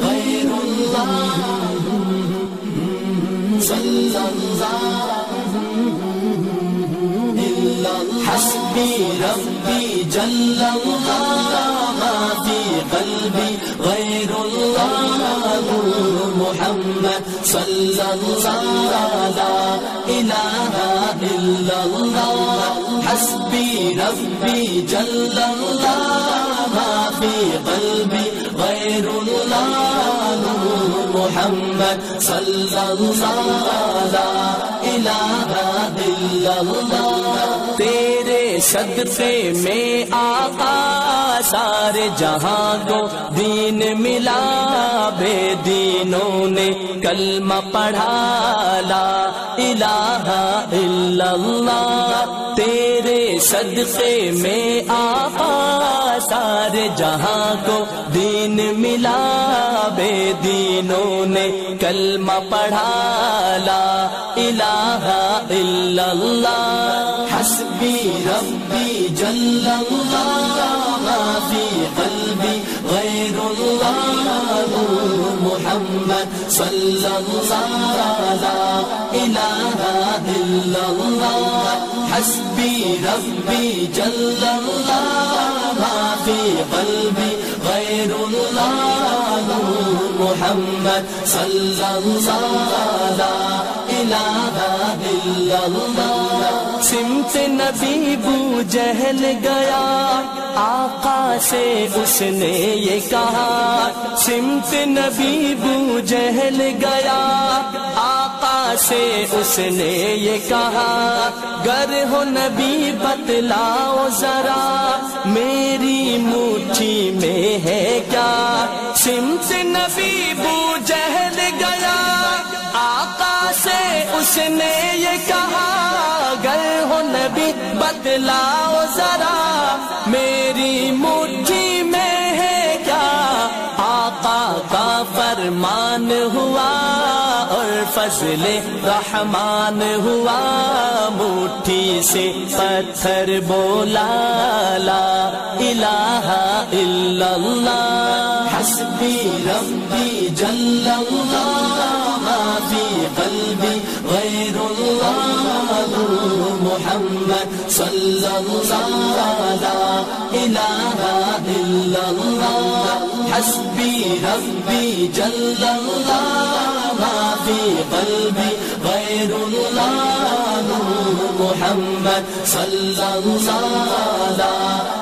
غیر اللہ صلی اللہ حسبی ربی جل اللہ ما فی قلبی غیر اللہ محمد صلی اللہ لا الہ الا اللہ حسبی ربی جل اللہ ما فی قلبی غیر اللہ محمد صلی اللہ لا الہ الا اللہ تیرے صدقے میں آقا سارے جہاں کو دین ملا بے دینوں نے کلمہ پڑھا لا الہ الا اللہ تیرے صدقے میں آقا سارے جہاں کو دین ملا بے دینوں نے کلمہ پڑھا لا الہ الا اللہ حسبی ربی جل اللہ ما فی قلبی غیر اللہ محمد صلی اللہ لا الہ الا اللہ حسبی ربی جل اللہ ما فی قلبی غیر اللہ محمد صلی اللہ لا الہ الا اللہ سمت نبی بو جہل گیا آقا سے اس نے یہ کہا سمت نبی بو جہل گیا آقا سے اس نے یہ کہا گر ہو نبی بتلاؤ ذرا میری مٹھی میں ہے کیا سمت نبی بو جہل گیا آقا سے اس نے یہ کہا گر ہو نبی بتلاؤ ذرا میری مٹھی میں ہے کیا آقا کا فرمان ہوا اور فضل رحمان ہوا مٹھی سے پتھر بولا لا الہ الا اللہ حسبی ربی جل اللہ ما فی قلبی غیر اللہ محمد صلی اللہ لا الہ الا اللہ حسبی ربی جل اللہ ما فی قلبی غیر اللہ محمد صلی اللہ لا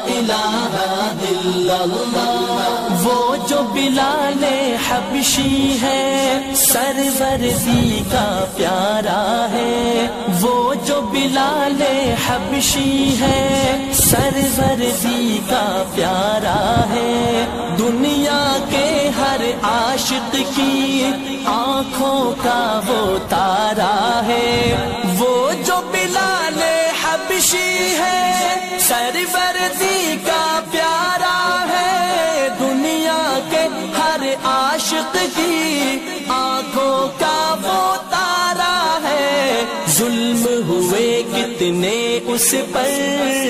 الہ الا اللہ وہ جو بلال حبشی ہے سرورزی کا پیارا ہے وہ جو بلال حبشی ہے سرورزی کا پیارا ہے دنیا کے ہر عاشق کی آنکھوں کا وہ تارا ہے وہ جو بلال حبشی ہے سرورزی کا پیارا ہے دنیا کے ہر عاشق کی آنکھوں کا وہ تارا ہے ظلم ہوئے کتنے اس پر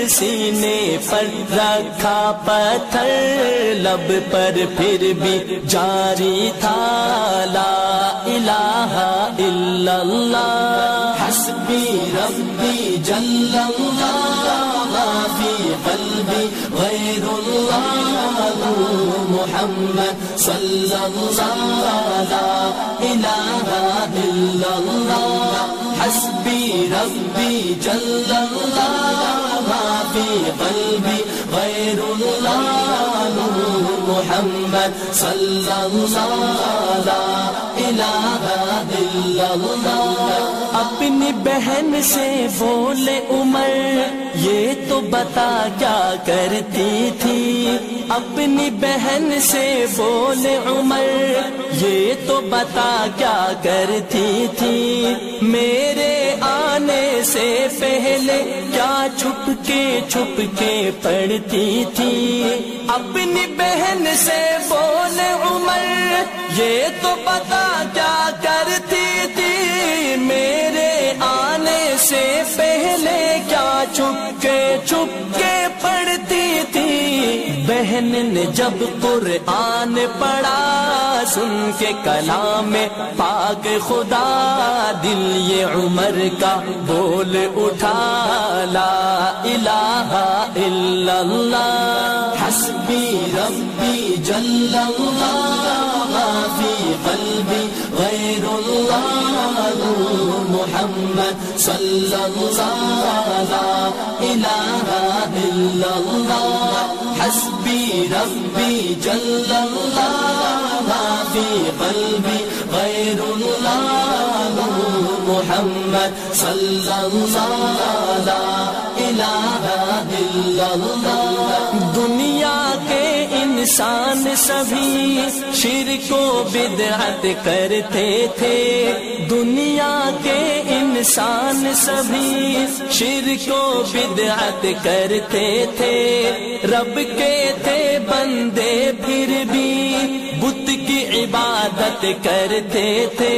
سینے پر رکھا پتھر لب پر پھر بھی جاری تھا لا الہ الا اللہ حسبی ربی جل اللہ ما فی قلبی غیر اللہ محمد صلی اللہ لا الہ الا اللہ حسبی ربی جل اللہ ما فی قلبی غیر اللہ محمد صلی اللہ لا الہ الا اللہ اپنی بہن سے بولے عمر یہ تو بتا کیا کرتی تھی اپنی بہن سے بولے عمر یہ تو بتا کیا کرتی تھی میرے آنے سے پہلے کیا چھپ کے پڑھتی تھی اپنی بہن سے بولے عمر یہ تو بتا کیا کرتی تھی میرے آنے سے پہلے کیا چھپ کے پڑھتی تھی بہن نے جب قرآن پڑھا، سن کے کلام پاک خدا، دل یہ عمر کا بول اٹھا، لا الہ الا اللہ حسبی ربی جل اللہ، ما فی قلبی غیر اللہ، نور محمد صلی اللہ، لا الہ الا اللہ حسبی ربی جل اللہ، ما فی قلبی غیر اللہ، نور محمد صلی اللہ، لا الہ الا اللہ۔ دنیا کے انسان سبھی شرک و بدعت کرتے تھے، دنیا کے انسان سبھی شرک و بدعت کرتے تھے، رب کے تھے بندے پھر بھی بت کی عبادت کرتے تھے،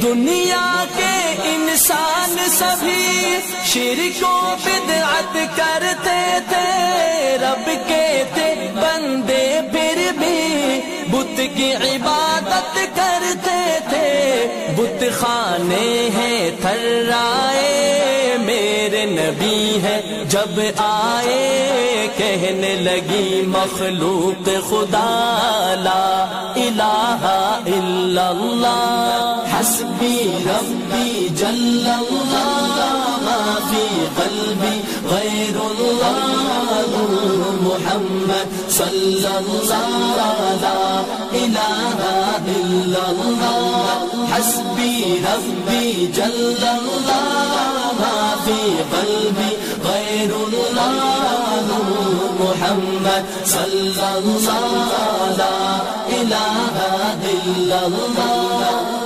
دنیا کے انسان سبھی شرک و بدعت کرتے تھے، رب کے تھے بندے پھر بھی بت کی عبادت کرتے تھے، بت خانے ہیں تھرائے، میرے نبی ہے جب آئے، کہنے لگی مخلوق خدا، لا الہ الا اللہ حسبی ربی جل اللہ، ما فی قلبی غیر اللہ، نور محمد صلی اللہ، لا الہ الا اللہ حسبی ربی جل اللہ، ما فی قلبی غیر اللہ، نور محمد صلی اللہ، لا الہ الا اللہ۔